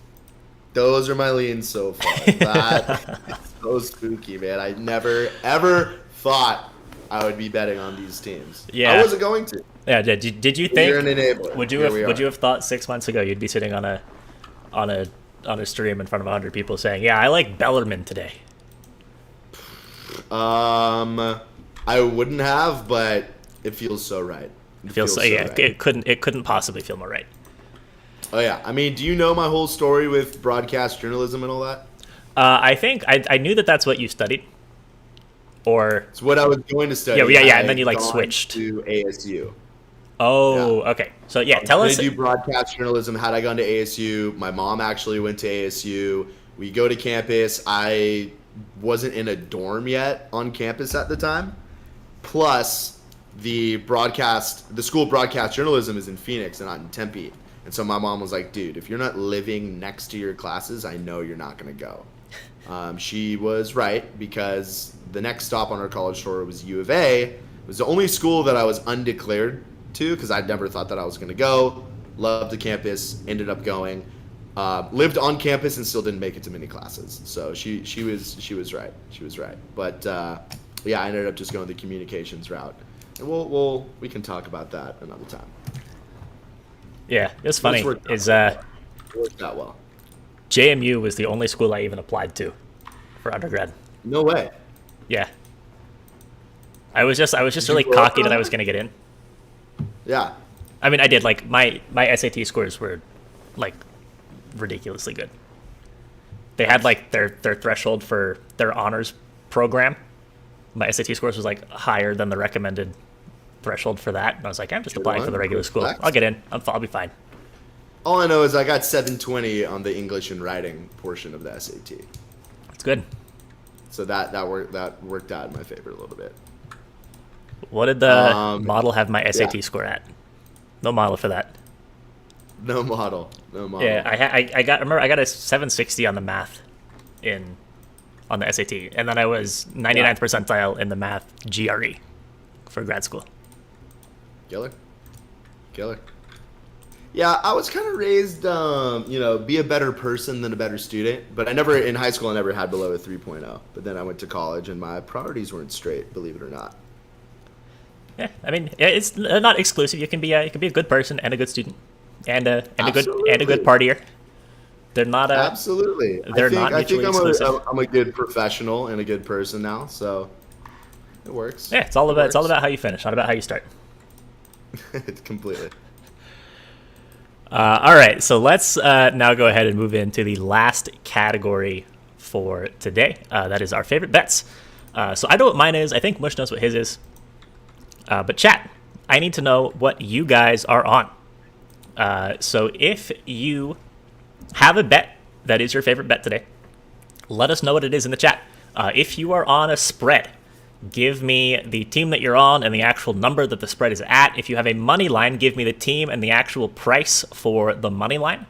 Those are my leans so far. That is so spooky, man. I never ever thought I would be betting on these teams. Yeah. I wasn't going to. Yeah, did you think? You're an enabler. Would you have thought 6 months ago you'd be sitting on a stream in front of 100 people saying, "Yeah, I like Bellarmine today"? I wouldn't have, but it feels so right. It feels so right. It couldn't possibly feel more right. Oh yeah, I mean, do you know my whole story with broadcast journalism and all that? I think I knew that's what you studied. Or it's what I was going to study. Yeah, and then you switched to ASU. Oh, yeah. Okay. So yeah, tell us. I do broadcast journalism. Had I gone to ASU, my mom actually went to ASU. We go to campus. I wasn't in a dorm yet on campus at the time. Plus, the school of broadcast journalism is in Phoenix and not in Tempe. And so my mom was like, "Dude, if you're not living next to your classes, I know you're not going to go." She was right, because the next stop on our college tour was U of A. It was the only school that I was undeclared to, because I'd never thought that I was going to go. Loved the campus, ended up going. Lived on campus and still didn't make it to many classes. So she was right. She was right. But yeah, I ended up just going the communications route, and we can talk about that another time. Yeah, it's funny. It worked out well. JMU was the only school I even applied to for undergrad. No way. Yeah. I was just really cocky that I was going to get in. Yeah. I mean, I did. Like my SAT scores were like ridiculously good. They had like their threshold for their honors program. My SAT scores was like higher than the recommended threshold for that, and I was like, I'm just applying for the regular school. I'll get in. I'll be fine. All I know is I got 720 on the English and writing portion of the SAT. That's good. So that worked out in my favor a little bit. What did the model have my SAT score at? No model for that. No model. Yeah, I got a 760 on the math on the SAT, and then I was 99th percentile in the math GRE for grad school. Killer. Yeah, I was kind of raised, be a better person than a better student. But in high school, I never had below a 3.0. But then I went to college, and my priorities weren't straight, believe it or not. Yeah, I mean, it's not exclusive. You can be a good person and a good student, and a good partier. They're not absolutely. They're not mutually exclusive. I'm a good professional and a good person now, so it works. Yeah, it's all about how you finish, not about how you start. Completely. All right, so let's now go ahead and move into the last category for today. That is our favorite bets. So I know what mine is. I think Mush knows what his is. But chat, I need to know what you guys are on. So if you have a bet that is your favorite bet today, let us know what it is in the chat. If you are on a spread, give me the team that you're on and the actual number that the spread is at. If you have a money line, give me the team and the actual price for the money line.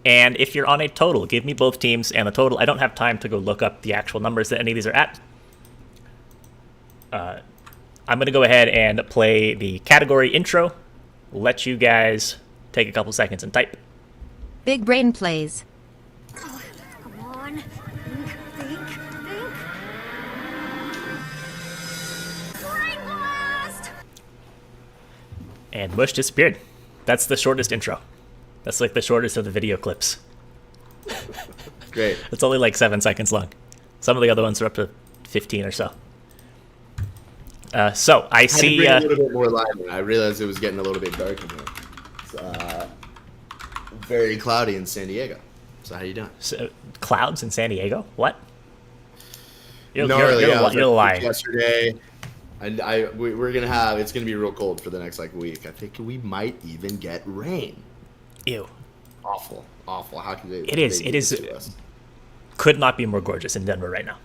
And if you're on a total, give me both teams and the total. I don't have time to go look up the actual numbers that any of these are at. I'm going to go ahead and play the category intro. Let you guys take a couple seconds and type. Big Brain plays. Come on. Think. Brain blast! And Mush disappeared. That's the shortest intro. That's like the shortest of the video clips. Great. It's only like 7 seconds long. Some of the other ones are up to 15 or so. So I see. A little bit more light. I realized it was getting a little bit dark in here. It's very cloudy in San Diego. So how you doing? Clouds in San Diego? What? You're lying. Yesterday, and we're gonna have. It's gonna be real cold for the next week. I think we might even get rain. Ew. Awful. How can they? It is. Could not be more gorgeous in Denver right now.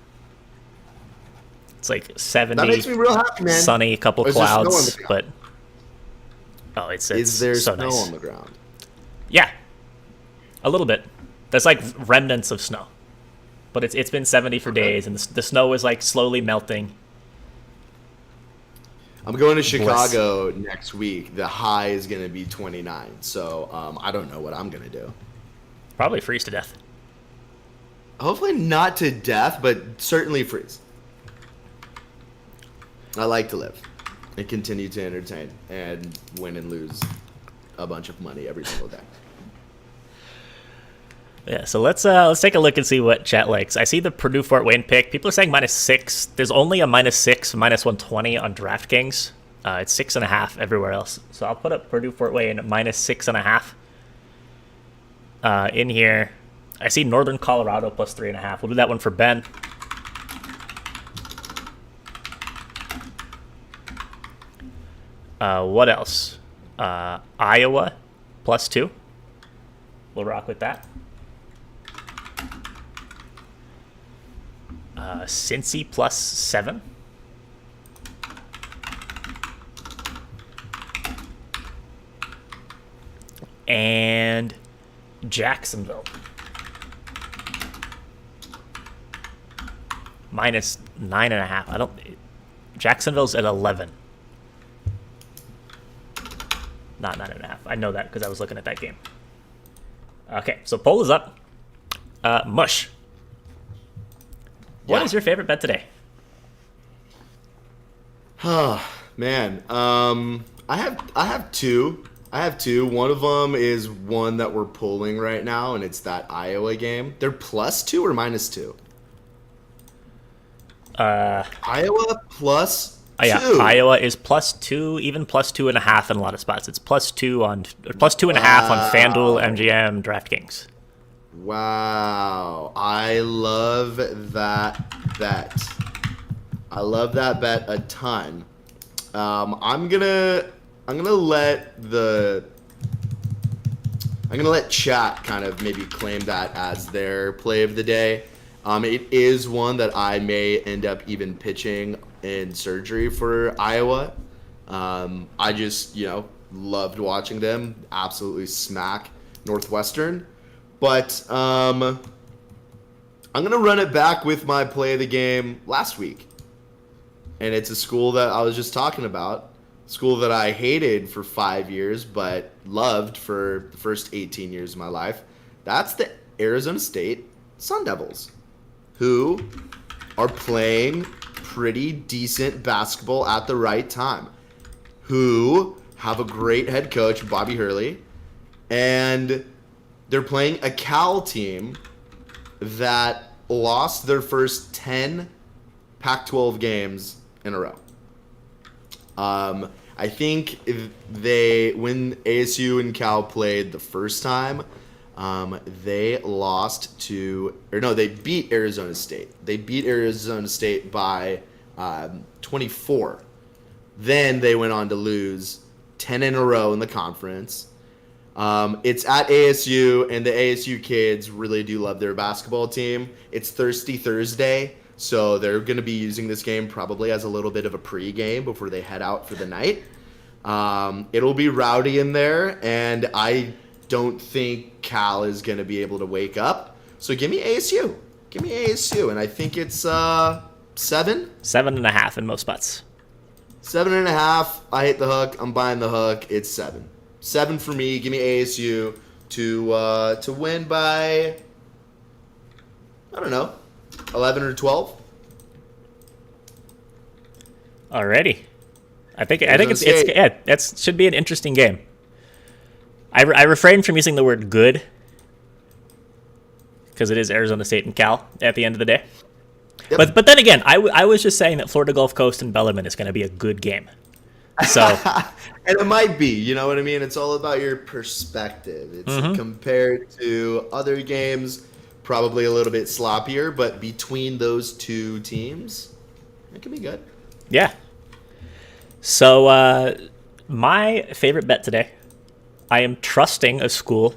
It's like 70. That makes me real happy, man. Sunny, a couple clouds, but it's is there so snow nice on the ground? Yeah, a little bit. There's like remnants of snow, but it's been 70 for days, and the snow is like slowly melting. I'm going to Chicago next week. The high is going to be 29, so I don't know what I'm going to do. Probably freeze to death. Hopefully not to death, but certainly freeze. I like to live and continue to entertain and win and lose a bunch of money every single day. Yeah, so let's take a look and see what chat likes. I see the Purdue Fort Wayne pick. People are saying -6. There's only a -6, -120 on DraftKings. It's 6.5 everywhere else. So I'll put up Purdue Fort Wayne -6.5. In here, I see Northern Colorado +3.5. We'll do that one for Ben. What else? Iowa +2. We'll rock with that. Cincy +7. And Jacksonville -9.5. Jacksonville's at 11. Not 9.5. I know that because I was looking at that game. Okay, so poll is up. Mush. What is your favorite bet today? Oh, man. I have two. One of them is one that we're pulling right now, and it's that Iowa game. They're +2 or -2? Iowa +2. Yeah, Iowa is +2, even +2.5 in a lot of spots. It's +2 on +2.5 on FanDuel, MGM, DraftKings. Wow, I love that bet. I love that bet a ton. I'm gonna let chat kind of maybe claim that as their play of the day. It is one that I may end up even pitching in surgery for Iowa. I just, loved watching them absolutely smack Northwestern. But I'm going to run it back with my play of the game last week. And it's a school that I was just talking about. School that I hated for 5 years, but loved for the first 18 years of my life. That's the Arizona State Sun Devils, who are playing pretty decent basketball at the right time, who have a great head coach, Bobby Hurley, and they're playing a Cal team that lost their first 10 Pac-12 games in a row. I think when ASU and Cal played the first time, They they beat Arizona State. They beat Arizona State by 24. Then they went on to lose 10 in a row in the conference. It's at ASU, and the ASU kids really do love their basketball team. It's Thirsty Thursday, so they're going to be using this game probably as a little bit of a pregame before they head out for the night. It'll be rowdy in there, and I don't think Cal is going to be able to wake up. So give me ASU. Give me ASU, and I think it's 7? 7.5 in most spots. 7.5. I hate the hook. I'm buying the hook. It's 7. 7 for me. Give me ASU to win by, I don't know, 11 or 12. Alrighty. I think it should be an interesting game. I refrain from using the word good because it is Arizona State and Cal at the end of the day. Yep. But then again, I was just saying that Florida Gulf Coast and Bellarmine is going to be a good game. So, and it might be, you know what I mean? It's all about your perspective. It's compared to other games, probably a little bit sloppier, but between those two teams, it can be good. Yeah. So, my favorite bet today, I am trusting a school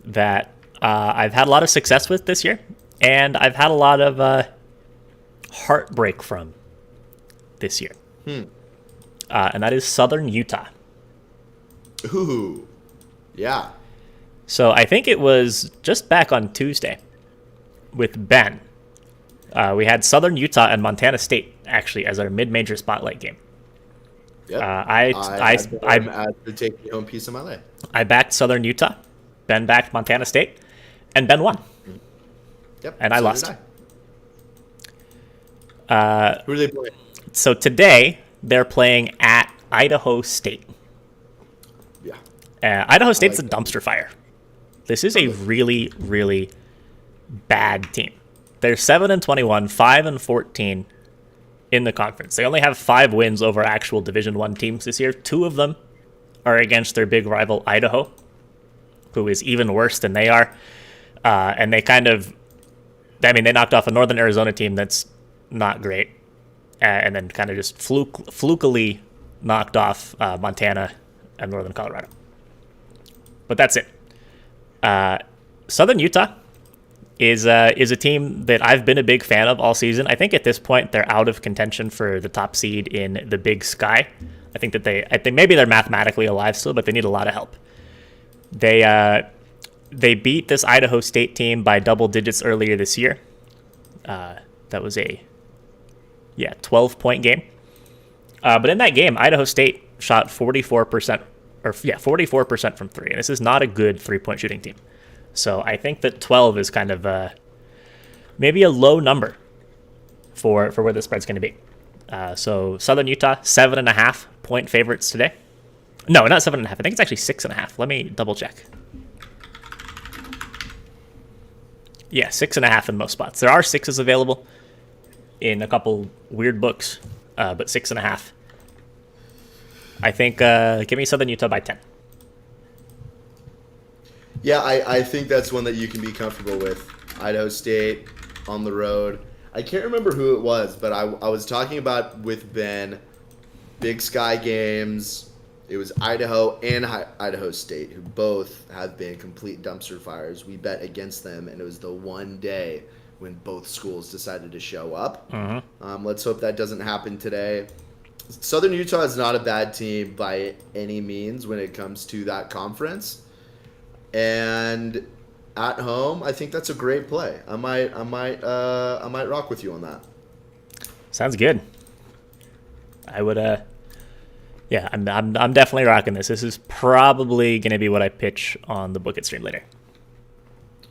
that I've had a lot of success with this year, and I've had a lot of heartbreak from this year. And that is Southern Utah. Ooh, yeah. So I think it was just back on Tuesday with Ben. We had Southern Utah and Montana State actually as our mid-major spotlight game. Yep. I to take the home piece of my life. I backed Southern Utah. Ben backed Montana State, and Ben won. Yep. And I lost. Who are they playing? So today they're playing at Idaho State. Yeah. Idaho State's a dumpster fire. This is a really, really bad team. They're 7-21, 5-14 in the conference. They only have 5 wins over actual Division I teams this year. 2 of them are against their big rival Idaho, who is even worse than they are. And they they knocked off a Northern Arizona team that's not great. And then kind of just flukily knocked off Montana and Northern Colorado. But that's it. Southern Utah is a team that I've been a big fan of all season. I think at this point they're out of contention for the top seed in the Big Sky. I think maybe they're mathematically alive still, but they need a lot of help. They beat this Idaho State team by double digits earlier this year. That was a 12-point game. But in that game, Idaho State shot 44% from 3, and this is not a good 3-point shooting team. So I think that 12 is kind of maybe a low number for where the spread's going to be. So Southern Utah, 7.5-point favorites today. No, not 7.5. I think it's actually 6.5. Let me double check. Yeah, 6.5 in most spots. There are 6s available in a couple weird books, but 6.5. I think give me Southern Utah by 10. Yeah, I think that's one that you can be comfortable with. Idaho State on the road. I can't remember who it was, but I was talking about with Ben, Big Sky games. It was Idaho and Idaho State, who both have been complete dumpster fires. We bet against them, and it was the one day when both schools decided to show up. Let's hope that doesn't happen today. Southern Utah is not a bad team by any means when it comes to that conference. And at home, I think that's a great play. I might rock with you on that. Sounds good. I would yeah, I'm definitely rocking this. This is probably going to be what I pitch on the Book It stream later.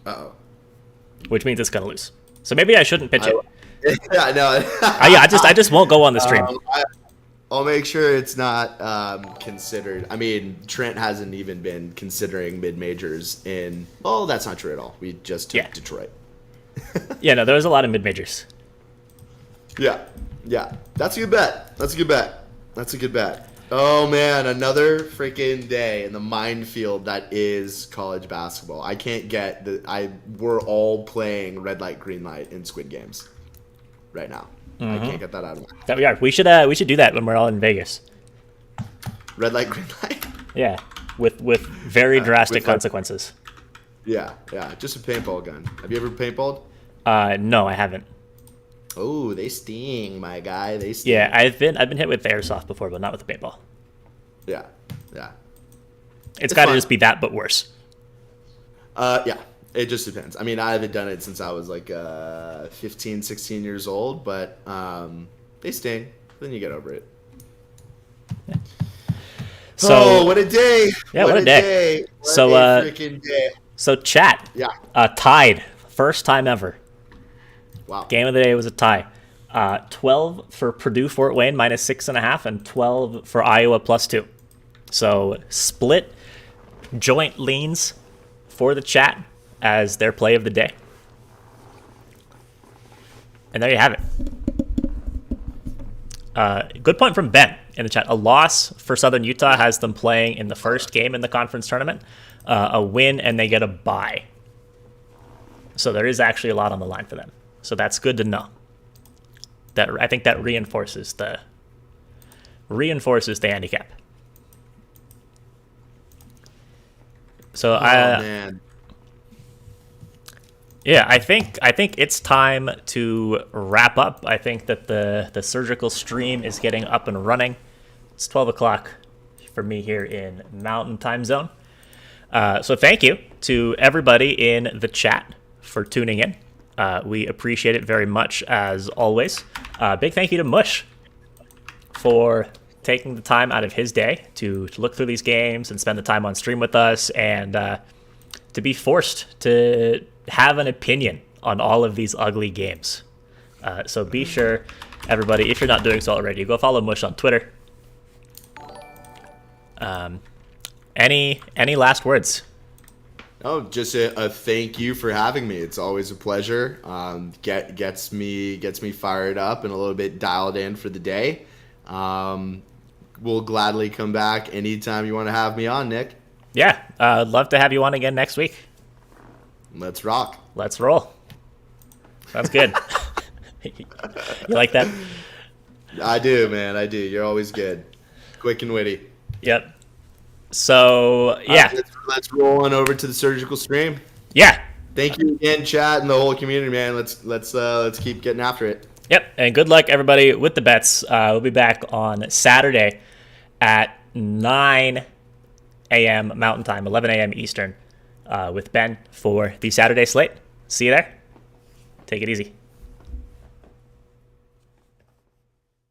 Uh-oh. Which means it's going to lose. So maybe I shouldn't pitch it. Yeah, no. I just won't go on the stream. I'll make sure it's not considered. I mean, Trent hasn't even been considering mid-majors in... Well, that's not true at all. We just took Detroit. Yeah, no, there was a lot of mid-majors. Yeah. That's a good bet. That's a good bet. Oh man, another freaking day in the minefield that is college basketball. I can't get we're all playing red light, green light in Squid Games right now. I can't get that out of my That we are. We should do that when we're all in Vegas. red light, green light. Yeah, with very drastic with consequences. Yeah, just a paintball gun. Have you ever paintballed? No, I haven't. Oh, they sting, my guy. They sting. Yeah, I've been hit with airsoft before, but not with the paintball. Yeah. It's got to fun. just be that, but worse. Yeah, it just depends. I mean, I haven't done it since I was like 15, 16 years old, but they sting. Then you get over it. So, what a day! Yeah, what a day. What a freaking day. So chat. Yeah. Tied. First time ever. Wow. Game of the day was a tie. 12 for Purdue Fort Wayne minus 6.5 and 12 for Iowa plus 2. So split joint leans for the chat as their play of the day. And there you have it. Good point from Ben in the chat. A loss for Southern Utah has them playing in the first game in the conference tournament. A win and they get a bye. So there is actually a lot on the line for them. So that's good to know. I think that reinforces the handicap. So man. Yeah, I think it's time to wrap up. I think that the surgical stream is getting up and running. It's 12 o'clock for me here in Mountain Time Zone. So thank you to everybody in the chat for tuning in. We appreciate it very much, as always. Big thank you to Mush for taking the time out of his day to look through these games and spend the time on stream with us, and to be forced to have an opinion on all of these ugly games. So be sure, everybody, if you're not doing so already, go follow Mush on Twitter. Any last words? Oh, just a thank you for having me. It's always a pleasure. Gets me fired up and a little bit dialed in for the day. We'll gladly come back anytime you want to have me on, Nick. Yeah, I'd love to have you on again next week. Let's rock. Let's roll. Sounds good. You like that? I do, man. I do. You're always good. Quick and witty. Yep. So, yeah. Let's roll on over to the surgical stream. Yeah. Thank you again, chat, and the whole community, man. Let's keep getting after it. Yep. And good luck, everybody, with the bets. We'll be back on Saturday at 9 a.m. Mountain Time, 11 a.m. Eastern, with Ben for the Saturday slate. See you there. Take it easy.